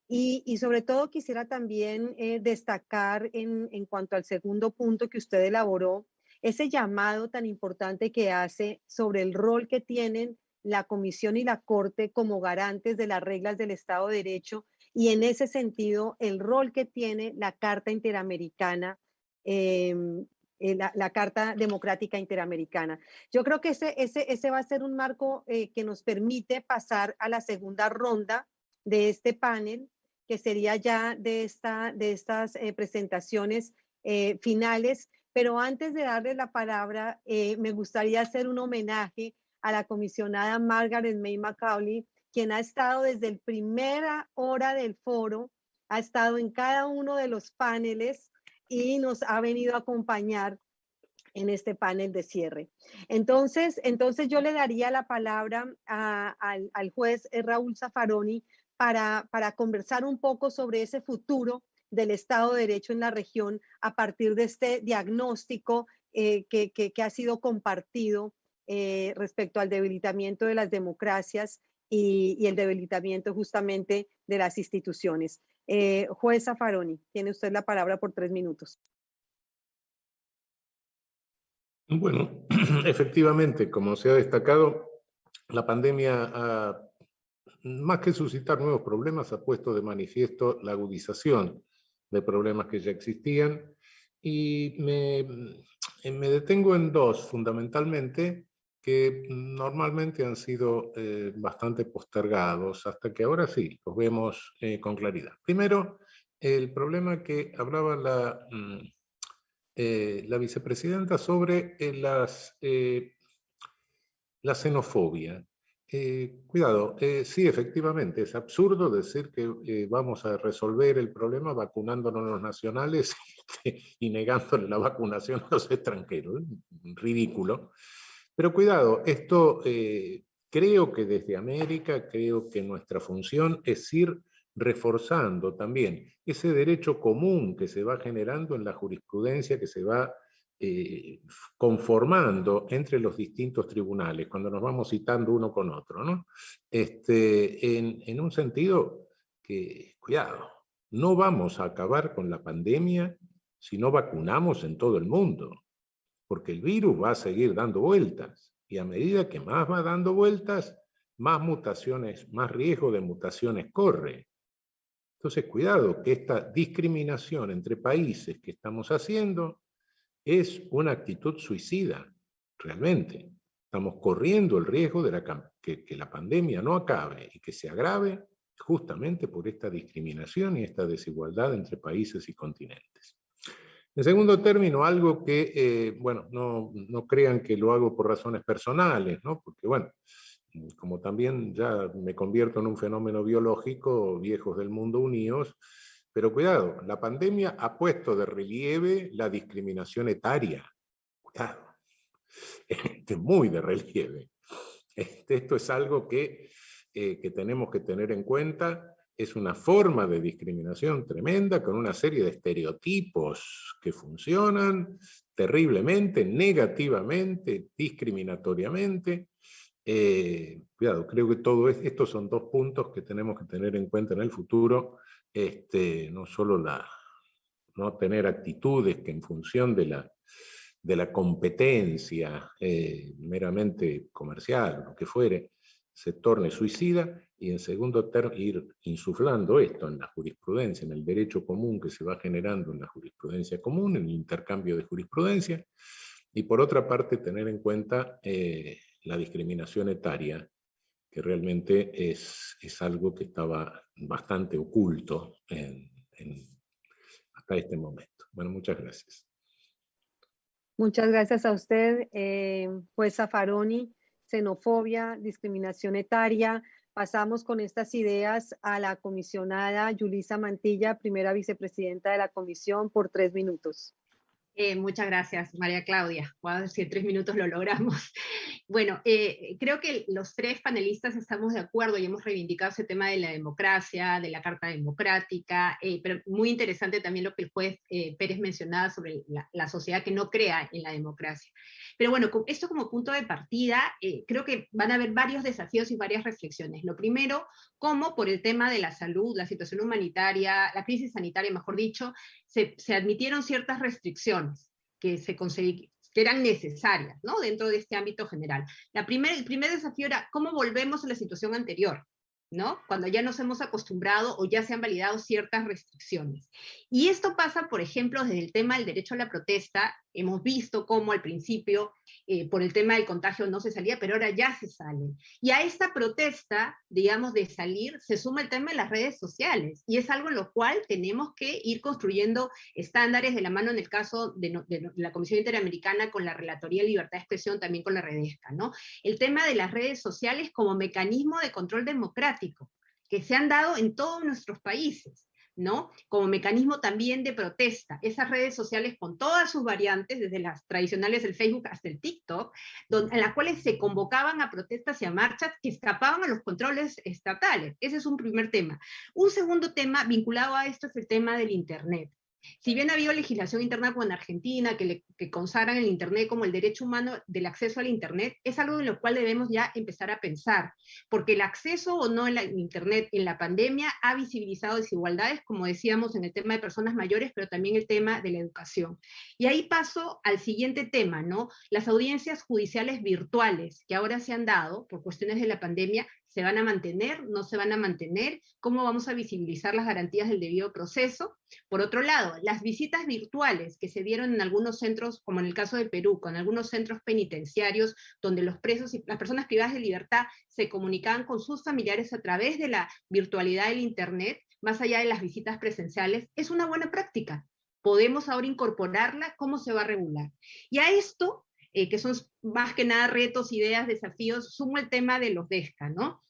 Y sobre todo quisiera también destacar en cuanto al segundo punto que usted elaboró, ese llamado tan importante que hace sobre el rol que tienen la Comisión y la Corte como garantes de las reglas del Estado de Derecho, y en ese sentido el rol que tiene la Carta Interamericana, la Carta Democrática Interamericana. Yo creo que ese va a ser un marco que nos permite pasar a la segunda ronda de este panel, que sería ya de estas presentaciones finales. Pero antes de darle la palabra, me gustaría hacer un homenaje a la comisionada Margaret May Macaulay, quien ha estado desde la primera hora del foro, ha estado en cada uno de los paneles y nos ha venido a acompañar en este panel de cierre. Entonces yo le daría la palabra al juez Raúl Zaffaroni para conversar un poco sobre ese futuro del Estado de Derecho en la región a partir de este diagnóstico que ha sido compartido respecto al debilitamiento de las democracias y el debilitamiento justamente de las instituciones. Juez Zaffaroni, tiene usted la palabra por 3 minutos. Bueno, efectivamente, como se ha destacado, la pandemia, más que suscitar nuevos problemas, ha puesto de manifiesto la agudización de problemas que ya existían, y me detengo en dos, fundamentalmente, que normalmente han sido bastante postergados, hasta que ahora sí, los vemos con claridad. Primero, el problema que hablaba la vicepresidenta sobre la xenofobia. Cuidado, sí, efectivamente, es absurdo decir que vamos a resolver el problema vacunándonos los nacionales y negándole la vacunación a los extranjeros. Ridículo. Pero cuidado, esto creo que desde América, creo que nuestra función es ir reforzando también ese derecho común que se va generando en la jurisprudencia, que se va conformando entre los distintos tribunales, cuando nos vamos citando uno con otro, ¿no? En un sentido que, cuidado, no vamos a acabar con la pandemia si no vacunamos en todo el mundo, porque el virus va a seguir dando vueltas, y a medida que más va dando vueltas, más mutaciones, más riesgo de mutaciones corre. Entonces, cuidado, que esta discriminación entre países que estamos haciendo es una actitud suicida, realmente. Estamos corriendo el riesgo de que la pandemia no acabe y que se agrave justamente por esta discriminación y esta desigualdad entre países y continentes. En segundo término, algo que, bueno, no crean que lo hago por razones personales, ¿no? Porque, bueno, como también ya me convierto en un fenómeno biológico, viejos del mundo unidos, pero cuidado, la pandemia ha puesto de relieve la discriminación etaria. Cuidado, muy de relieve. Esto es algo que tenemos que tener en cuenta. Es una forma de discriminación tremenda, con una serie de estereotipos que funcionan terriblemente, negativamente, discriminatoriamente. Cuidado, creo que estos son dos puntos que tenemos que tener en cuenta en el futuro. No solo no tener actitudes que en función de la competencia meramente comercial, lo que fuere, se torne suicida, y en segundo término ir insuflando esto en la jurisprudencia, en el derecho común que se va generando en la jurisprudencia común, en el intercambio de jurisprudencia, y por otra parte tener en cuenta la discriminación etaria, que realmente es algo que estaba bastante oculto hasta este momento. Bueno, muchas gracias. Muchas gracias a usted, juez Zaffaroni. Xenofobia, discriminación etaria. Pasamos con estas ideas a la comisionada Yulisa Mantilla, primera vicepresidenta de la comisión, por 3 minutos. Muchas gracias, María Claudia. Voy a ver si en 3 minutos lo logramos. Bueno, creo que los tres panelistas estamos de acuerdo y hemos reivindicado ese tema de la democracia, de la Carta Democrática, pero muy interesante también lo que el juez Pérez mencionaba sobre la sociedad que no crea en la democracia. Pero bueno, esto como punto de partida, creo que van a haber varios desafíos y varias reflexiones. Lo primero, cómo por el tema de la salud, la situación humanitaria, la crisis sanitaria, mejor dicho, se admitieron ciertas restricciones que eran necesarias, ¿no? Dentro de este ámbito general. El primer desafío era cómo volvemos a la situación anterior, ¿no? Cuando ya nos hemos acostumbrado o ya se han validado ciertas restricciones. Y esto pasa, por ejemplo, desde el tema del derecho a la protesta. Hemos visto cómo al principio, por el tema del contagio no se salía, pero ahora ya se sale. Y a esta protesta, digamos, de salir, se suma el tema de las redes sociales. Y es algo en lo cual tenemos que ir construyendo estándares de la mano, en el caso de la Comisión Interamericana con la Relatoría de Libertad de Expresión, también con la Redesca, ¿no? El tema de las redes sociales como mecanismo de control democrático, que se han dado en todos nuestros países, ¿no? Como mecanismo también de protesta. Esas redes sociales con todas sus variantes, desde las tradicionales del Facebook hasta el TikTok, en las cuales se convocaban a protestas y a marchas que escapaban a los controles estatales. Ese es un primer tema. Un segundo tema vinculado a esto es el tema del Internet. Si bien ha habido legislación interna como en Argentina, que consagran el Internet como el derecho humano del acceso al Internet, es algo en lo cual debemos ya empezar a pensar, porque el acceso o no al Internet en la pandemia ha visibilizado desigualdades, como decíamos, en el tema de personas mayores, pero también el tema de la educación. Y ahí paso al siguiente tema, ¿no? Las audiencias judiciales virtuales que ahora se han dado por cuestiones de la pandemia, ¿se van a mantener? ¿No se van a mantener? ¿Cómo vamos a visibilizar las garantías del debido proceso? Por otro lado, las visitas virtuales que se dieron en algunos centros, como en el caso de Perú, con algunos centros penitenciarios, donde los presos y las personas privadas de libertad se comunicaban con sus familiares a través de la virtualidad del Internet, más allá de las visitas presenciales, es una buena práctica. Podemos ahora incorporarla. ¿Cómo se va a regular? Y a esto, que son más que nada retos, ideas, desafíos, sumo el tema de los DESCA, ¿no?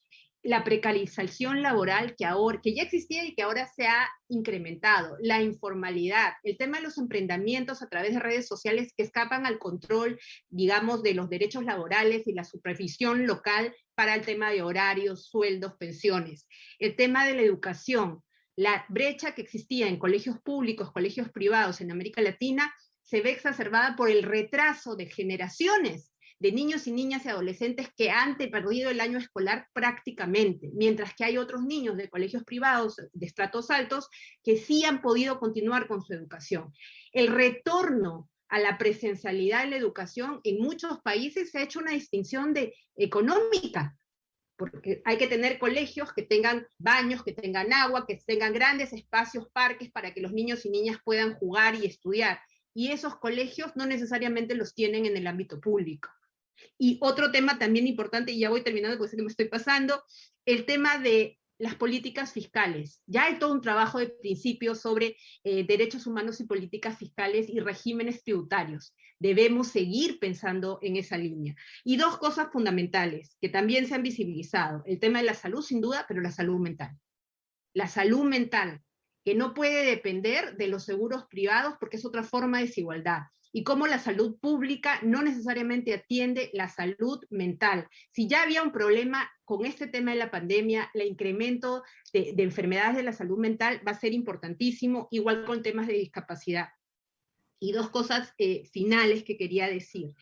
la precarización laboral que ya existía y que ahora se ha incrementado, la informalidad, el tema de los emprendimientos a través de redes sociales que escapan al control, digamos, de los derechos laborales y la supervisión local para el tema de horarios, sueldos, pensiones, el tema de la educación, la brecha que existía en colegios públicos, colegios privados en América Latina, se ve exacerbada por el retraso de generaciones de niños y niñas y adolescentes que han perdido el año escolar prácticamente, mientras que hay otros niños de colegios privados de estratos altos que sí han podido continuar con su educación. El retorno a la presencialidad en la educación en muchos países se ha hecho una distinción económica, porque hay que tener colegios que tengan baños, que tengan agua, que tengan grandes espacios, parques, para que los niños y niñas puedan jugar y estudiar. Y esos colegios no necesariamente los tienen en el ámbito público. Y otro tema también importante, y ya voy terminando porque sé que me estoy pasando, el tema de las políticas fiscales. Ya hay todo un trabajo de principios sobre derechos humanos y políticas fiscales y regímenes tributarios. Debemos seguir pensando en esa línea. Y dos cosas fundamentales que también se han visibilizado. El tema de la salud, sin duda, pero la salud mental. La salud mental, que no puede depender de los seguros privados porque es otra forma de desigualdad. Y cómo la salud pública no necesariamente atiende la salud mental. Si ya había un problema con este tema de la pandemia, el incremento de enfermedades de la salud mental va a ser importantísimo, igual con temas de discapacidad. Y dos cosas finales que quería decir.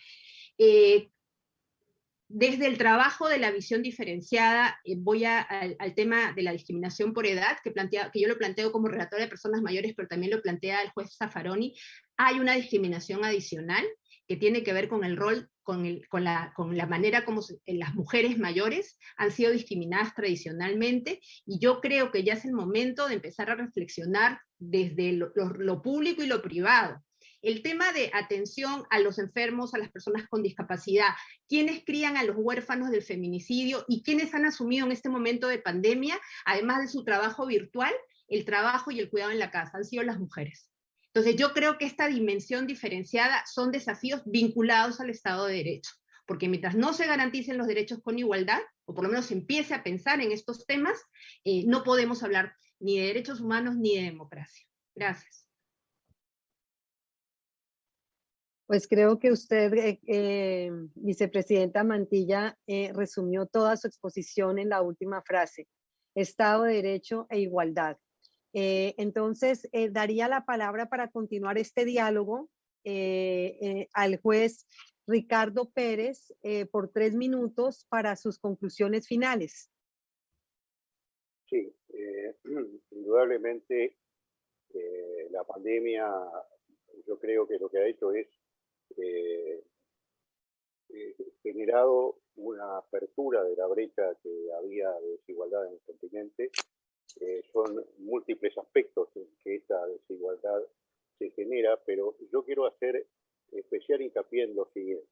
Desde el trabajo de la visión diferenciada, voy al tema de la discriminación por edad, que yo lo planteo como relatora de personas mayores, pero también lo plantea el juez Zaffaroni. Hay una discriminación adicional que tiene que ver con el rol, con la manera como las mujeres mayores han sido discriminadas tradicionalmente, y yo creo que ya es el momento de empezar a reflexionar desde lo público y lo privado. El tema de atención a los enfermos, a las personas con discapacidad, quiénes crían a los huérfanos del feminicidio y quiénes han asumido en este momento de pandemia, además de su trabajo virtual, el trabajo y el cuidado en la casa, han sido las mujeres. Entonces yo creo que esta dimensión diferenciada son desafíos vinculados al Estado de Derecho, porque mientras no se garanticen los derechos con igualdad, o por lo menos se empiece a pensar en estos temas, no podemos hablar ni de derechos humanos ni de democracia. Gracias. Pues creo que usted, vicepresidenta Mantilla, resumió toda su exposición en la última frase: Estado de Derecho e igualdad. Entonces, daría la palabra para continuar este diálogo al juez Ricardo Pérez por 3 minutos para sus conclusiones finales. Sí, indudablemente la pandemia, yo creo que lo que ha hecho es generado una apertura de la brecha que había de desigualdad en el continente. Son múltiples aspectos en que esta desigualdad se genera, pero yo quiero hacer especial hincapié en lo siguiente.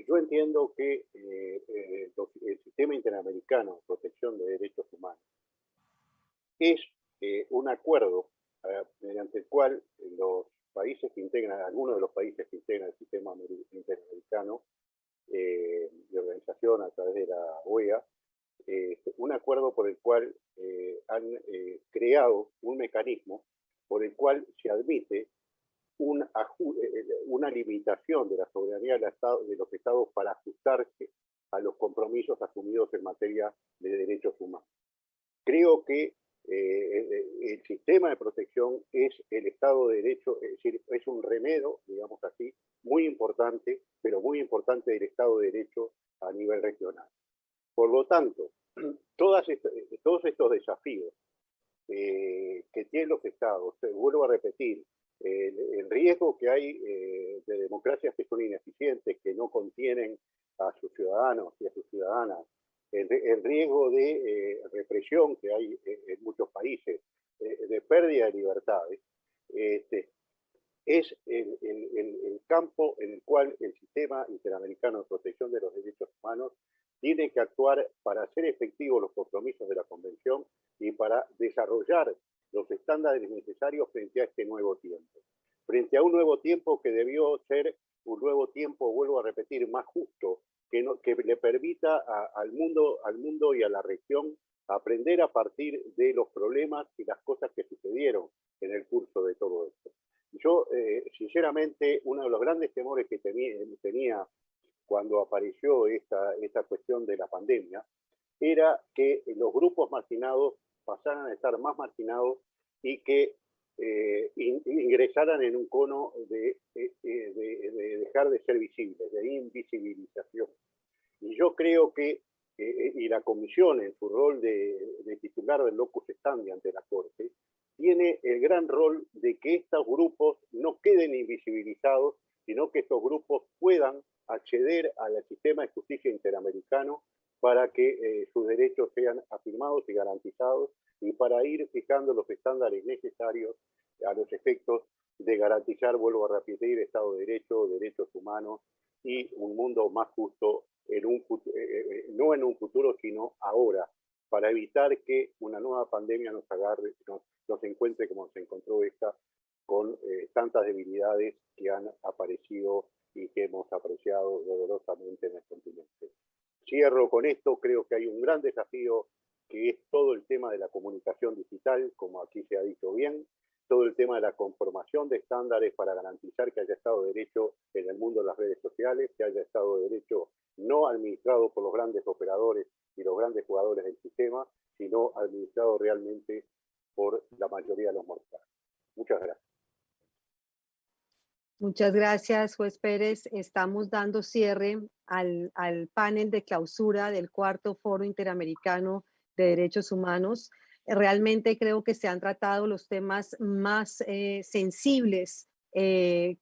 Yo entiendo que el sistema interamericano de protección de derechos humanos es un acuerdo mediante el cual los países que integran, algunos de los países que integran el sistema interamericano de organización a través de la OEA, un acuerdo por el cual han creado un mecanismo por el cual se admite una limitación de la soberanía de los estados para ajustarse a los compromisos asumidos en materia de derechos humanos. Creo que el sistema de protección es el Estado de Derecho, es decir, es un remedio, digamos así, muy importante, pero muy importante del Estado de Derecho a nivel regional. Por lo tanto, todos estos desafíos que tienen los estados, vuelvo a repetir, el riesgo que hay de democracias que son ineficientes, que no contienen a sus ciudadanos y a sus ciudadanas, el riesgo de represión que hay en muchos países, de pérdida de libertades, es el campo en el cual el sistema interamericano de protección de los derechos humanos tiene que actuar para hacer efectivos los compromisos de la Convención y para desarrollar los estándares necesarios frente a este nuevo tiempo. Frente a un nuevo tiempo que debió ser un nuevo tiempo, vuelvo a repetir, más justo, que que le permita al mundo y a la región aprender a partir de los problemas y las cosas que sucedieron en el curso de todo esto. Yo, sinceramente, uno de los grandes temores que tenía cuando apareció esta cuestión de la pandemia era que los grupos marginados pasaran a estar más marginados y que ingresaran en un cono de dejar de ser visibles, de invisibilización. Y yo creo que, y la Comisión en su rol de titular del locus standi ante la Corte, tiene el gran rol de que estos grupos no queden invisibilizados, sino que estos grupos puedan acceder al sistema de justicia interamericano para que sus derechos sean afirmados y garantizados y para ir fijando los estándares necesarios a los efectos de garantizar, vuelvo a repetir, Estado de Derecho, derechos humanos y un mundo más justo, no en un futuro, sino ahora, para evitar que una nueva pandemia nos agarre, nos encuentre como se encontró esta, con tantas debilidades que han aparecido y que hemos apreciado dolorosamente en el continente. Cierro con esto, creo que hay un gran desafío que es todo el tema de la comunicación digital, como aquí se ha dicho bien, todo el tema de la conformación de estándares para garantizar que haya Estado de Derecho en el mundo de las redes sociales, que haya Estado de Derecho no administrado por los grandes operadores y los grandes jugadores del sistema, sino administrado realmente por la mayoría de los mortales. Muchas gracias. Muchas gracias, juez Pérez. Estamos dando cierre al panel de clausura del cuarto Foro Interamericano de Derechos Humanos. Realmente creo que se han tratado los temas más sensibles,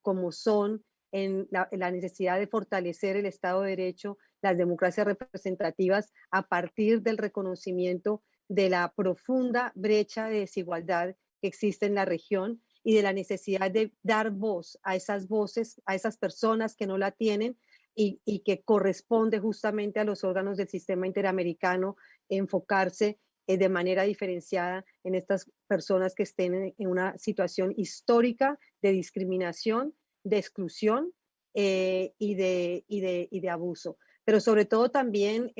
como son en la necesidad de fortalecer el Estado de Derecho, las democracias representativas, a partir del reconocimiento de la profunda brecha de desigualdad que existe en la región y de la necesidad de dar voz a esas voces, a esas personas que no la tienen y que corresponde justamente a los órganos del sistema interamericano enfocarse de manera diferenciada en estas personas que estén en una situación histórica de discriminación, de exclusión y de abuso. Pero sobre todo también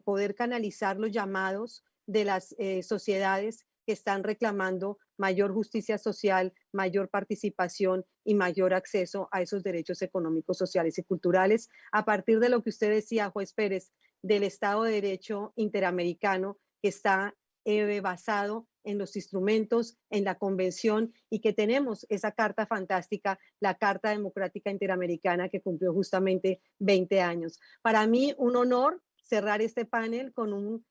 poder canalizar los llamados de las sociedades que están reclamando mayor justicia social, mayor participación y mayor acceso a esos derechos económicos, sociales y culturales, a partir de lo que usted decía, juez Pérez, del Estado de Derecho interamericano que está basado en los instrumentos, en la convención y que tenemos esa carta fantástica, la Carta Democrática Interamericana que cumplió justamente 20 años. Para mí un honor cerrar este panel con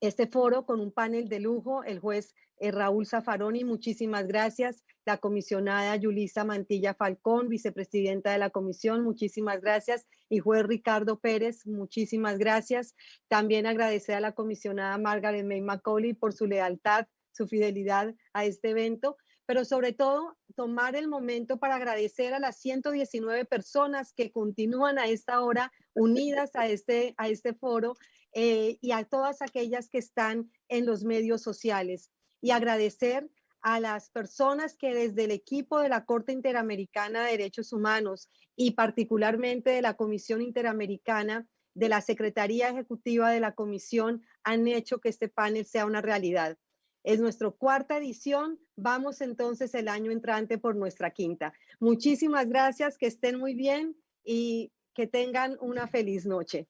este foro con un panel de lujo, el juez Raúl Zaffaroni, muchísimas gracias. La comisionada Yulisa Mantilla Falcón, vicepresidenta de la comisión, muchísimas gracias. Y juez Ricardo Pérez, muchísimas gracias. También agradecer a la comisionada Margaret May Macaulay por su lealtad, su fidelidad a este evento, pero sobre todo tomar el momento para agradecer a las 119 personas que continúan a esta hora unidas a este foro, y a todas aquellas que están en los medios sociales, y agradecer a las personas que desde el equipo de la Corte Interamericana de Derechos Humanos y particularmente de la Comisión Interamericana, de la Secretaría Ejecutiva de la Comisión, han hecho que este panel sea una realidad. Es nuestra cuarta edición, vamos entonces el año entrante por nuestra quinta. Muchísimas gracias, que estén muy bien y que tengan una feliz noche.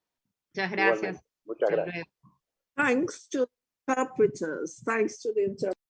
Muchas gracias. Muchas gracias. Thanks to interpreters, thanks to the interpreters.